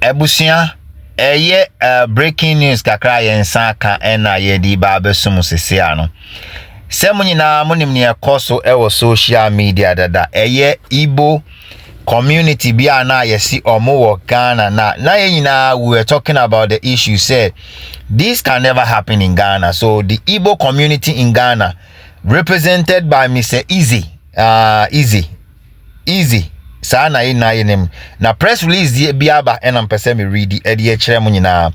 Ebusia breaking news kakra yensa ka na yedi ba besum sese ano. Se munyina monim ne ekoso ewo social media dada Igbo community bia na yesi omo wo Ghana na yenyina we were talking about the issue said this can never happen in Ghana. So the Igbo community in Ghana represented by Mr. Easy sana ina yenem na press release die biaba enam pese me read e de kire mu nyina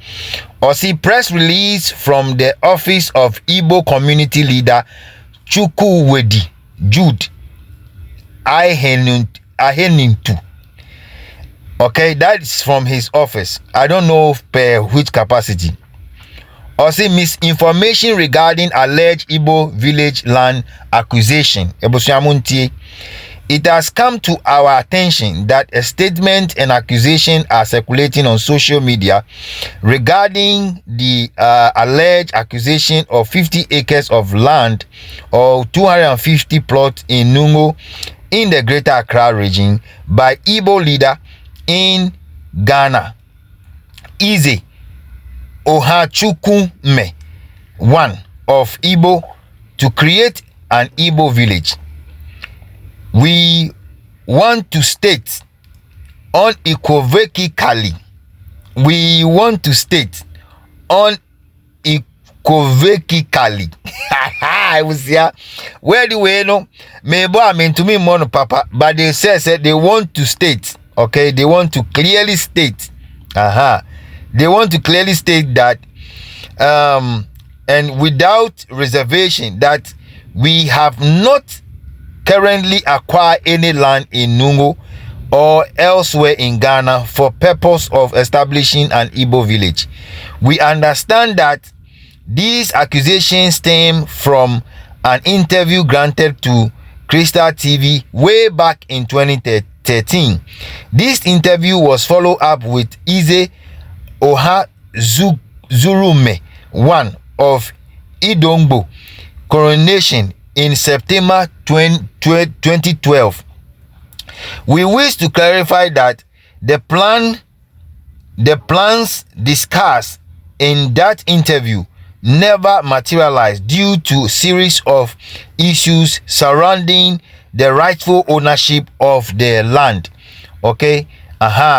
or see press release from the office of Igbo community leader Chukwuwedi Jude Ahenintu. Okay, that's from his office. I don't know per which capacity. Or see misinformation regarding alleged Igbo village land acquisition. It has come to our attention that a statement and accusation are circulating on social media regarding the alleged acquisition of 50 acres of land or 250 plots in Nungo in the Greater Accra region by Igbo leader in Ghana, Eze Ohachukwume, one of Igbo, to create an Igbo village. We want to state unequivocally. I was here. Where do we know? Maybe I mean to me mono papa, but they said they want to state. Okay, they want to clearly state. They want to clearly state that and without reservation that we have not currently acquired any land in Nungo or elsewhere in Ghana for purpose of establishing an Igbo village. We understand that these accusations stem from an interview granted to Crystal TV way back in 2013. This interview was followed up with Eze Ohazurume, one of Idongbo coronation in September 2012. We wish to clarify that the plans discussed in that interview never materialized due to series of issues surrounding the rightful ownership of the land. Okay,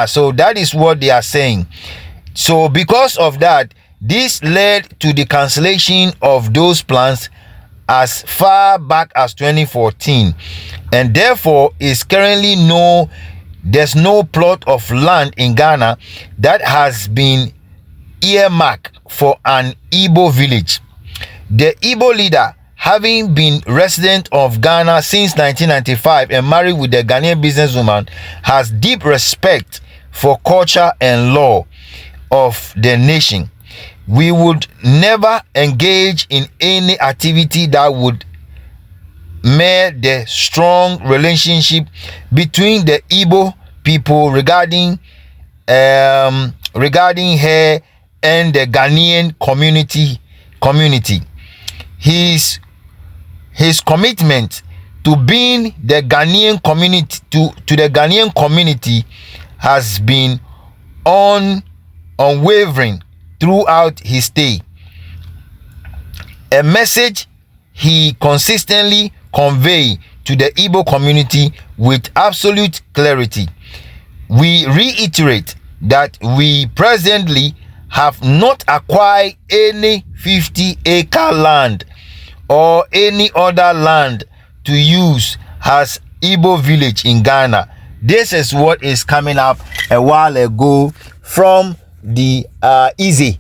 so that is what they are saying. So because of that, this led to the cancellation of those plans as far back as 2014, and therefore is currently there's no plot of land in Ghana that has been earmarked for an Igbo village. The Igbo leader, having been resident of Ghana since 1995 and married with a Ghanaian businesswoman, has deep respect for culture and law of the nation. We would never engage in any activity that would mar the strong relationship between the Igbo people regarding her and the Ghanaian community. His commitment to being the Ghanaian community to the Ghanaian community has been unwavering throughout his stay. A message he consistently conveyed to the Igbo community with absolute clarity. We reiterate that we presently have not acquired any 50-acre land or any other land to use as Igbo village in Ghana. This is what is coming up a while ago from the Easy.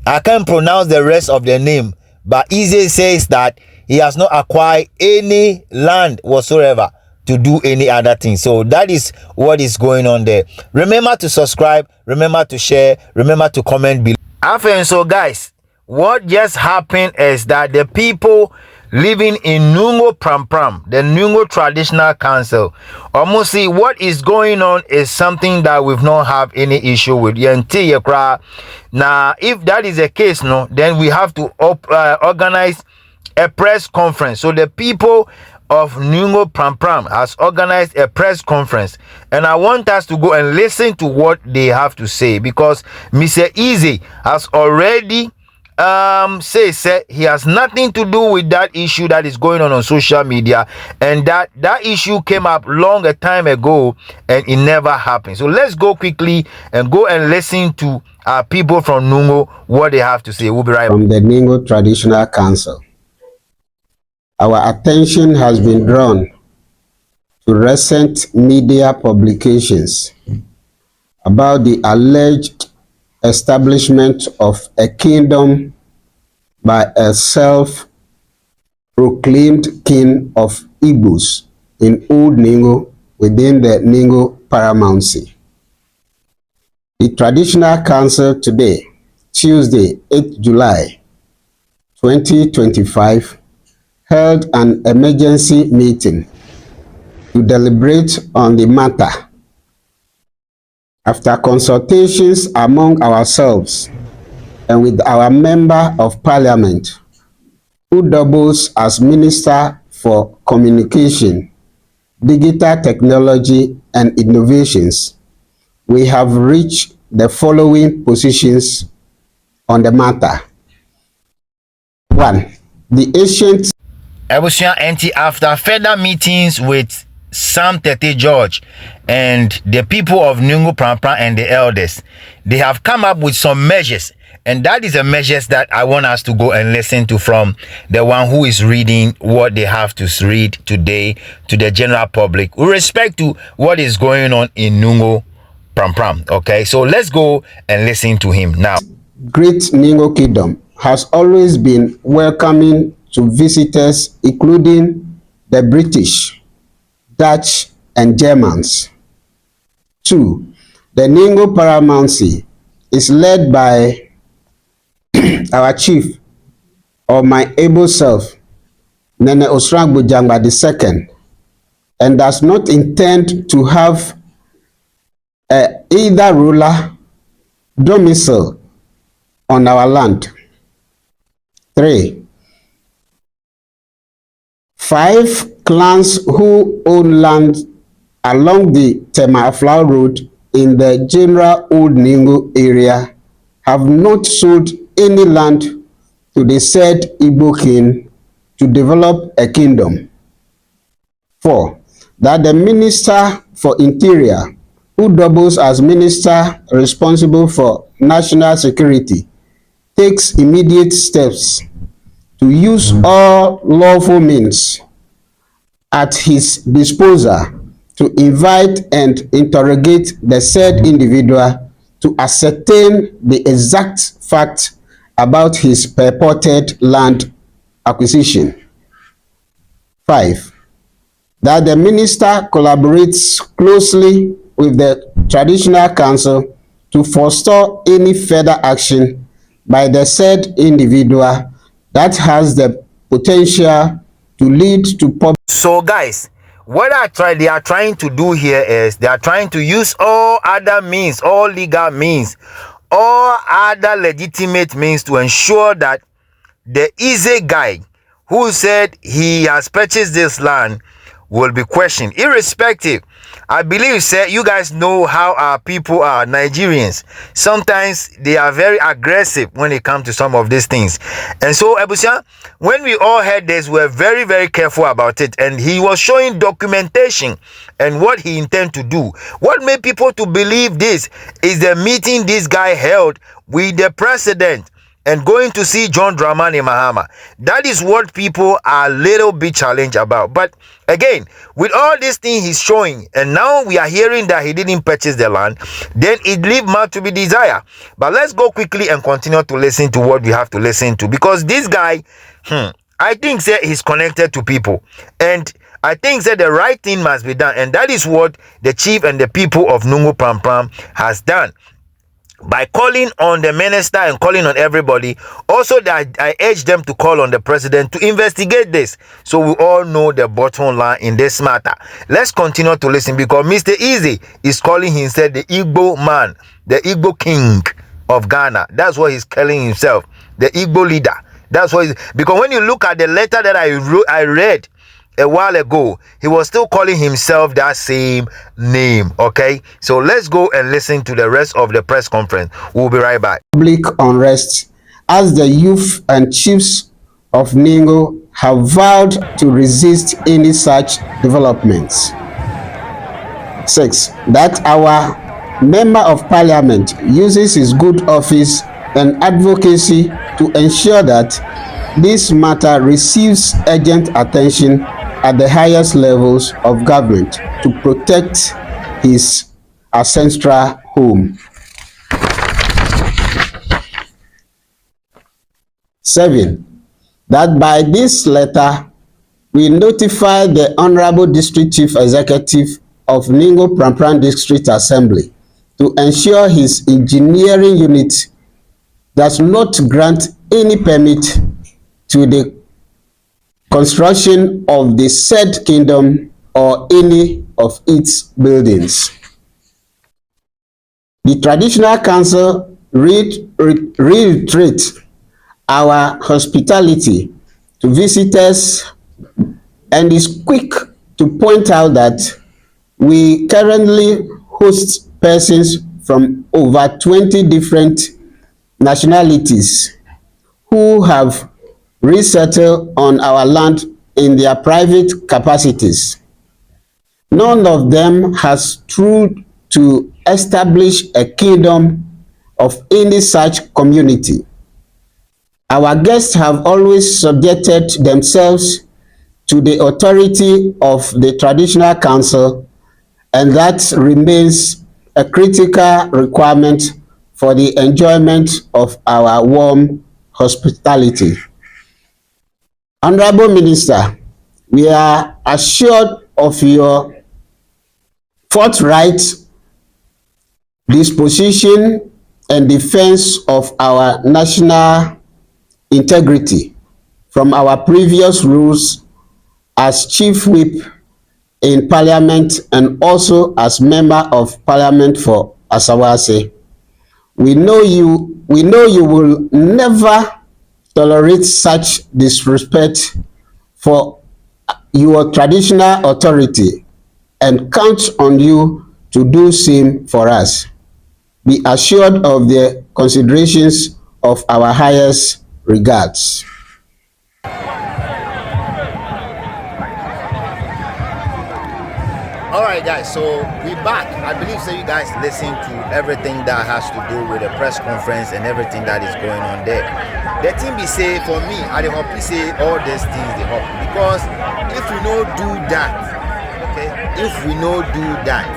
I can't pronounce the rest of the name, but Easy says that he has not acquired any land whatsoever to do any other thing. So that is what is going on there. Remember to subscribe, remember to share, remember to comment below. And so guys, what just happened is that the people living in Nungo Prampram, the Nungo Traditional Council, almost see what is going on is something that we've not have any issue with. Now, if that is the case, no, then we have to organize a press conference so the people of Nungo Pram has organized a press conference, and I want us to go and listen to what they have to say, because Mr. Easy has already say he has nothing to do with that issue that is going on social media, and that issue came up long a time ago and it never happened. So let's go quickly and go and listen to people from Nungo, what they have to say. We'll be right back. From the Nungo Traditional Council, our attention has been drawn to recent media publications about the alleged establishment of a kingdom by a self-proclaimed king of Igbos in Old Ningo within the Ningo paramountcy. The Traditional Council today, Tuesday, 8th July 2025, held an emergency meeting to deliberate on the matter. After consultations among ourselves and with our Member of Parliament, who doubles as Minister for Communication, Digital Technology and Innovations, we have reached the following positions on the matter. 1. The ancient After further meetings with Sam Tete George and the people of Nungo Pram and the elders, they have come up with some measures, and that is the measures that I want us to go and listen to from the one who is reading what they have to read today to the general public with respect to what is going on in Nungo Pram. Okay, so let's go and listen to him now. Great Ningo Kingdom has always been welcoming to visitors, including the British, Dutch, and Germans. 2. The Ningo paramountcy is led by our chief, or my able self, Nene Osrangbo Jangba II, and does not intend to have either ruler domicile on our land. 3. 5 clans who own land along the Tema-Aflau Road in the general Old Ningo area have not sold any land to the said Igbo king to develop a kingdom. 4. That the Minister for Interior, who doubles as Minister responsible for national security, takes immediate steps to use all lawful means at his disposal to invite and interrogate the said individual to ascertain the exact fact about his purported land acquisition. 5. That the minister collaborates closely with the Traditional Council to forestall any further action by the said individual that has the potential to lead to public. So guys, what they are trying to do here is they are trying to use all other means, all legal means, all other legitimate means to ensure that the easy guy who said he has purchased this land will be questioned, irrespective. I believe, sir, you guys know how our people are, Nigerians. Sometimes they are very aggressive when it comes to some of these things. And so, Ebusia, when we all heard this, we were very, very careful about it. And he was showing documentation and what he intended to do. What made people to believe this is the meeting this guy held with the president and going to see John Dramani Mahama. That is what people are a little bit challenged about. But again, with all this thing he's showing, and now we are hearing that he didn't purchase the land, then it leaves much to be desired. But let's go quickly and continue to listen to what we have to listen to, because this guy, I think that he's connected to people, and I think that the right thing must be done, and that is what the chief and the people of Nungo Pram has done. By calling on the minister and calling on everybody, also that I urge them to call on the president to investigate this, so we all know the bottom line in this matter. Let's continue to listen, because Mr. Easy is calling himself the Igbo man, the Igbo king of Ghana. That's what he's calling himself, the Igbo leader. That's what because when you look at the letter that I read, a while ago, he was still calling himself that same name. Okay, so let's go and listen to the rest of the press conference. We'll be right back. Public unrest as the youth and chiefs of Ningo have vowed to resist any such developments. 6. That our Member of Parliament uses his good office and advocacy to ensure that this matter receives urgent attention at the highest levels of government to protect his ancestral home. 7. That by this letter, we notify the Honorable District Chief Executive of Ningo Prampram District Assembly to ensure his engineering unit does not grant any permit to the construction of the said kingdom or any of its buildings. The Traditional Council reiterates our hospitality to visitors and is quick to point out that we currently host persons from over 20 different nationalities who have resettled on our land in their private capacities. None of them has tried to establish a kingdom of any such community. Our guests have always subjected themselves to the authority of the Traditional Council, and that remains a critical requirement for the enjoyment of our warm hospitality. Honorable Minister, we are assured of your forthright disposition and defense of our national integrity from our previous rules as Chief Whip in Parliament and also as Member of Parliament for Asawase. We know you will never tolerate such disrespect for your traditional authority and count on you to do same for us. Be assured of the considerations of our highest regards. Alright guys, so we back. I believe so you guys listen to everything that has to do with the press conference and everything that is going on there. The thing be say for me, I dey hope say all these things they help because if we no do that, okay, if we no do that,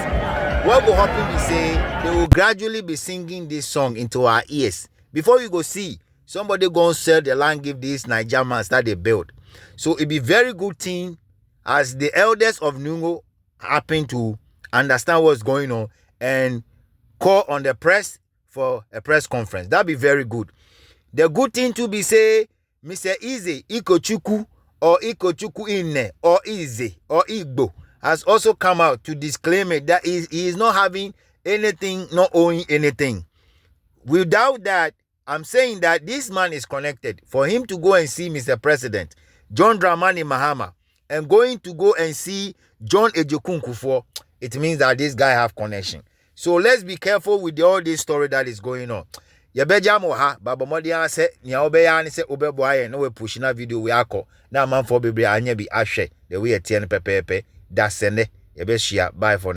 what will happen be say they will gradually be singing this song into our ears. Before you go see, somebody go and sell the land, give these Nigerians that they build. So it be very good thing as the elders of Ningo happen to understand what's going on and call on the press for a press conference. That'd be very good. The good thing to be say, Mr. Ize Ikochuku or Ikochuku Inne or Ize or Igbo has also come out to disclaim it that he is not having anything, not owing anything. Without that, I'm saying that this man is connected. For him to go and see Mr. President, John Dramani Mahama, and going to go and see John Ejokun Kufuor, it means that this guy have connection. So let's be careful with all this story that is going on. Yabeja moha, baba modi ase, nya obeya ni se obeboaye, no we push na video we ako. Na man for bebre anya bi ahwe, the way etien pepepe, da sene, yabeshia, bye for now.